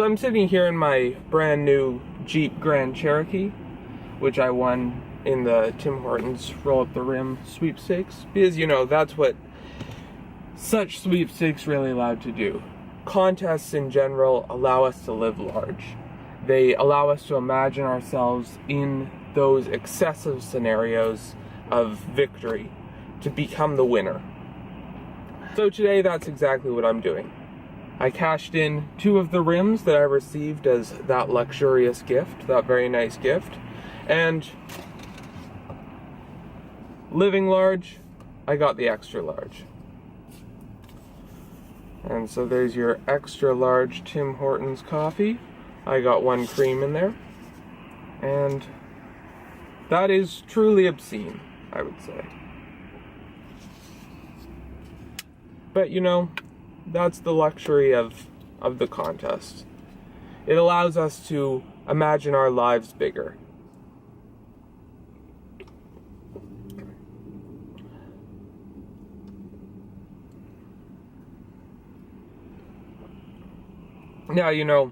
So I'm sitting here in my brand new Jeep Grand Cherokee, which I won in the Tim Hortons Roll Up the Rim sweepstakes, because that's what such sweepstakes really allow to do. Contests in general allow us to live large. They allow us to imagine ourselves in those excessive scenarios of victory to become the winner. So today that's exactly what I'm doing. I cashed in 2 of the rims that I received as that luxurious gift, that very nice gift, and living large, I got the extra large. And so there's your extra large Tim Hortons coffee. I got 1 cream in there, and that is truly obscene, I would say. But that's the luxury of the contest. It allows us to imagine our lives bigger. Now,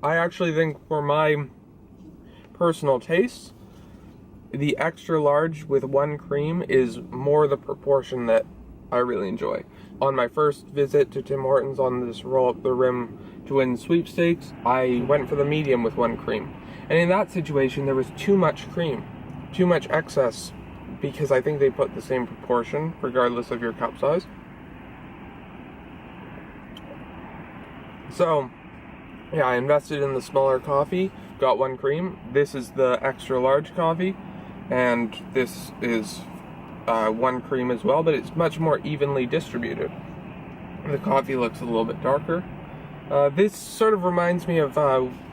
I actually think for my personal taste, the extra large with 1 cream is more the proportion that I really enjoy. On my first visit to Tim Hortons on this Roll Up the Rim to Win sweepstakes, I went for the medium with 1 cream. And in that situation, there was too much cream, too much excess, because I think they put the same proportion regardless of your cup size. So, yeah, I invested in the smaller coffee, got 1 cream. This is the extra large coffee, and this is 1 cream as well, but it's much more evenly distributed. The coffee looks a little bit darker. This sort of reminds me of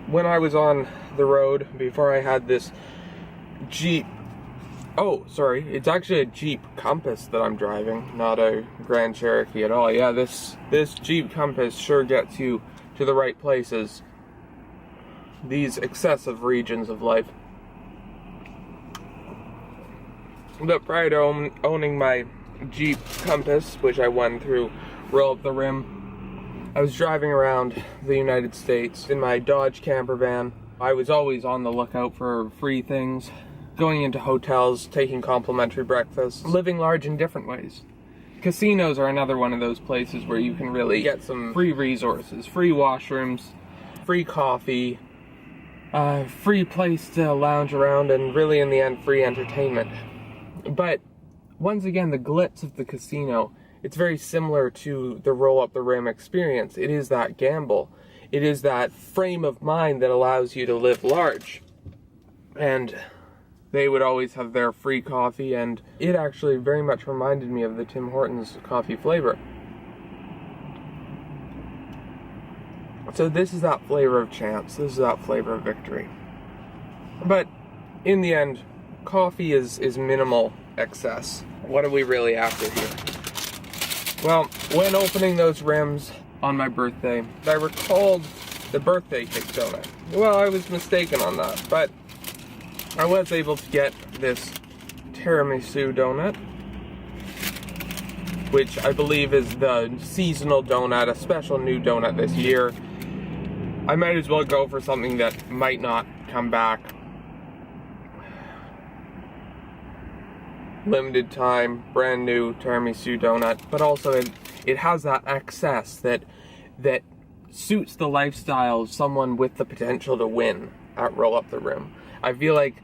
when I was on the road before I had this Jeep. Oh, sorry, it's actually a Jeep Compass that I'm driving, not a Grand Cherokee at all. Yeah, this Jeep Compass sure gets you to the right places, these excessive regions of life. But prior to owning my Jeep Compass, which I won through Roll Up the Rim, I was driving around the United States in my Dodge camper van. I was always on the lookout for free things, going into hotels, taking complimentary breakfasts, living large in different ways. Casinos are another one of those places where you can really get some free resources, free washrooms, free coffee, free place to lounge around, and really in the end, free entertainment. But once again, the glitz of the casino, it's very similar to the Roll Up the Rim experience. It is that gamble. It is that frame of mind that allows you to live large. And they would always have their free coffee, and it actually very much reminded me of the Tim Hortons coffee flavor. So this is that flavor of chance. This is that flavor of victory. But in the end, coffee is minimal excess. What are we really after here? Well, when opening those rims on my birthday, I recalled the birthday cake donut. Well, I was mistaken on that, but I was able to get this Tiramisu donut, which I believe is the seasonal donut, a special new donut this year. I might as well go for something that might not come back. Limited time, brand new Tiramisu donut, but also it has that excess that suits the lifestyle of someone with the potential to win at Roll Up the Rim. I feel like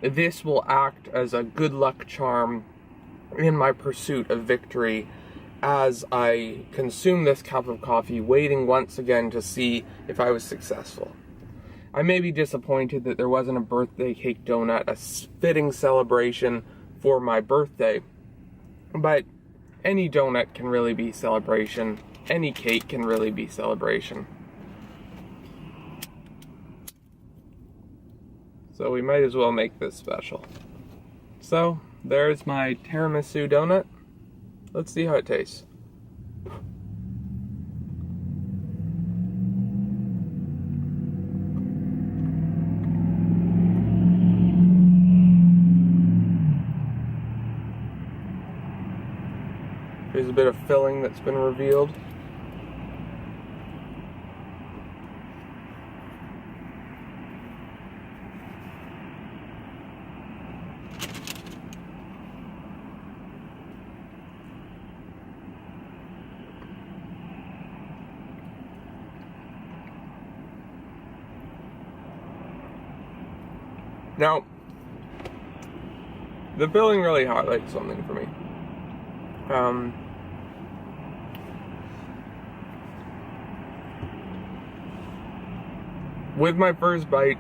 this will act as a good luck charm in my pursuit of victory as I consume this cup of coffee, waiting once again to see if I was successful. I may be disappointed that there wasn't a birthday cake donut, a fitting celebration for my birthday, but any donut can really be celebration. Any cake can really be celebration. So we might as well make this special. So there's my tiramisu donut. Let's see how it tastes. There's a bit of filling that's been revealed. Now, the filling really highlights something for me. With my first bite,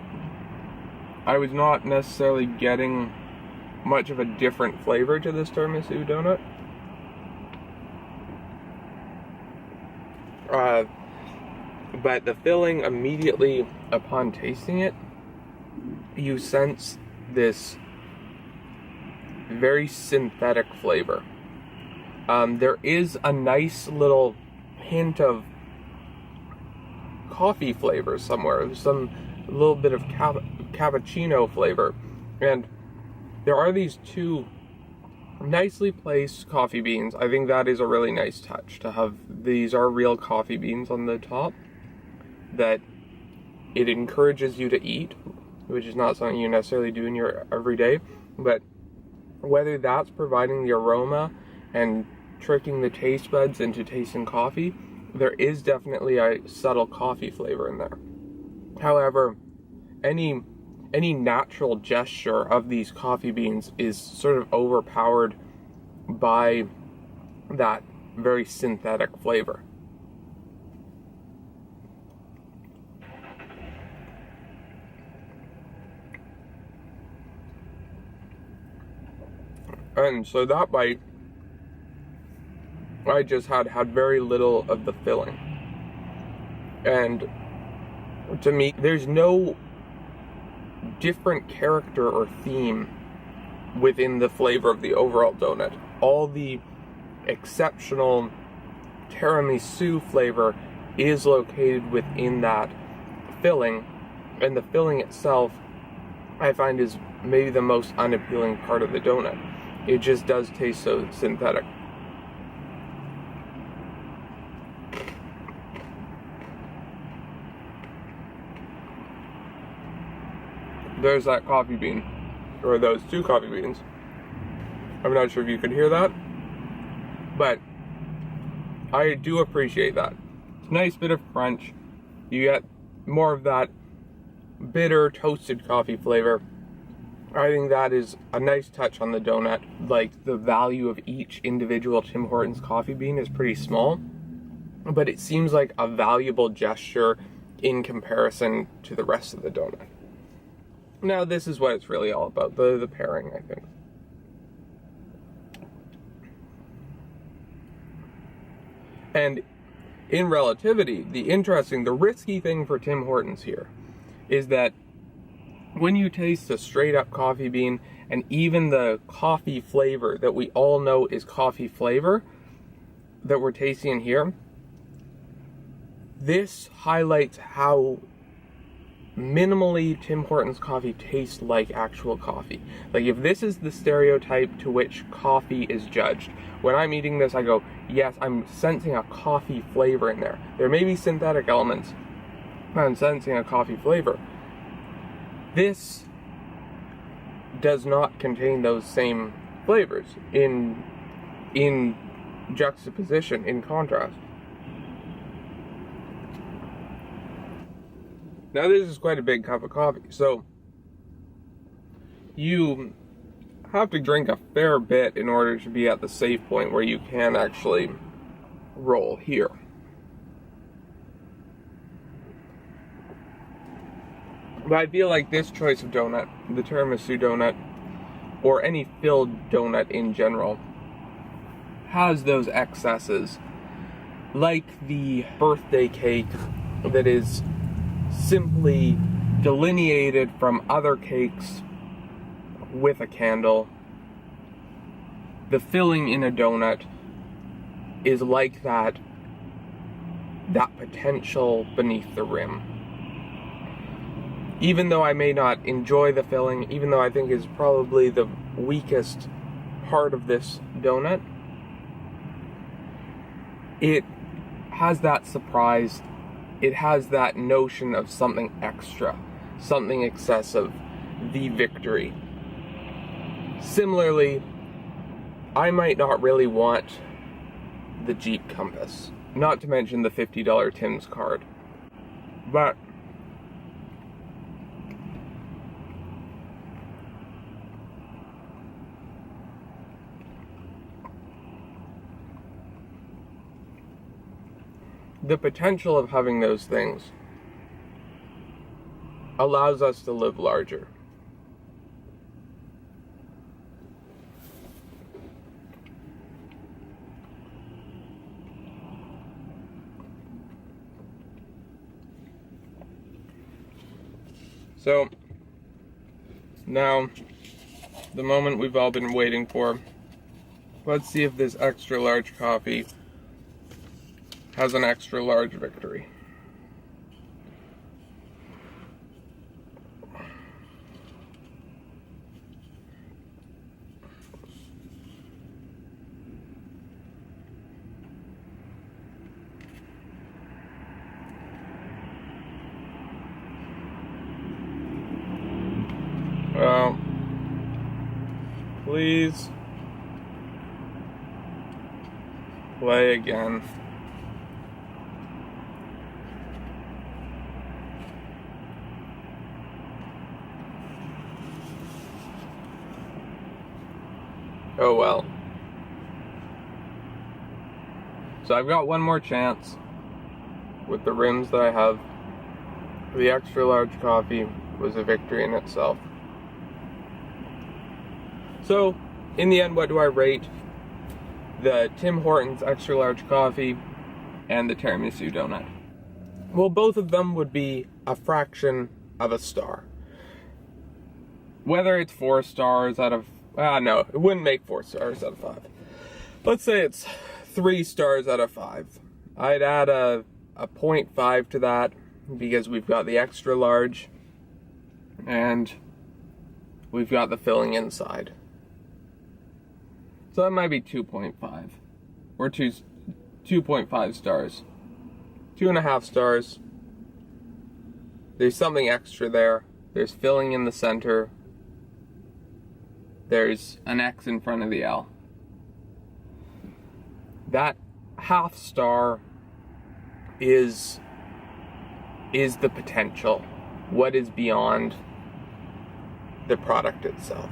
I was not necessarily getting much of a different flavor to this tiramisu donut. But the filling, immediately upon tasting it, you sense this very synthetic flavor. There is a nice little hint of coffee flavor somewhere. There's some little bit of cappuccino flavor. And there are these two nicely placed coffee beans. I think that is a really nice touch to have. These are real coffee beans on the top that it encourages you to eat, which is not something you necessarily do in your everyday. But whether that's providing the aroma and tricking the taste buds into tasting coffee, there is definitely a subtle coffee flavor in there. However, any natural gesture of these coffee beans is sort of overpowered by that very synthetic flavor. And so that bite I just had very little of the filling. And to me, there's no different character or theme within the flavor of the overall donut. All the exceptional tiramisu flavor is located within that filling, and the filling itself I find is maybe the most unappealing part of the donut. It just does taste so synthetic. There's that coffee bean, or those two coffee beans. I'm not sure if you could hear that, but I do appreciate that. It's a nice bit of crunch. You get more of that bitter toasted coffee flavor. I think that is a nice touch on the donut. Like, the value of each individual Tim Hortons coffee bean is pretty small, but it seems like a valuable gesture in comparison to the rest of the donut. Now, this is what it's really all about, the pairing, I think. And in relativity, the risky thing for Tim Hortons here is that when you taste a straight up coffee bean and even the coffee flavor that we all know is coffee flavor that we're tasting in here, this highlights how minimally Tim Hortons coffee tastes like actual coffee. Like, if this is the stereotype to which coffee is judged, when I'm eating this, I go, yes, I'm sensing a coffee flavor in there. There may be synthetic elements, but I'm sensing a coffee flavor. This does not contain those same flavors in juxtaposition, in contrast. Now, this is quite a big cup of coffee, so you have to drink a fair bit in order to be at the safe point where you can actually roll here. But I feel like this choice of donut, the tiramisu donut, or any filled donut in general, has those excesses, like the birthday cake that is simply delineated from other cakes with a candle. The filling in a donut is like that potential beneath the rim. Even though I may not enjoy the filling, even though I think it's probably the weakest part of this donut, it has that surprise. It has that notion of something extra, something excessive, the victory. Similarly, I might not really want the Jeep Compass, not to mention the $50 Tim's card. But the potential of having those things allows us to live larger. So, now, the moment we've all been waiting for. Let's see if this extra large coffee has an extra large victory. Well, please play again. Oh well. So I've got one more chance with the rims that I have. The extra large coffee was a victory in itself. So, in the end, what do I rate the Tim Hortons extra large coffee and the tiramisu donut? Well, both of them would be a fraction of a star. Whether it's 4 stars out of... no, it wouldn't make 4 stars out of 5. Let's say it's 3 stars out of 5. I'd add a 0.5 to that because we've got the extra large and we've got the filling inside. So that might be 2.5 or 2.5 stars. 2.5 stars. There's something extra there. There's filling in the center. There's an X in front of the L. That half star is the potential. What is beyond the product itself.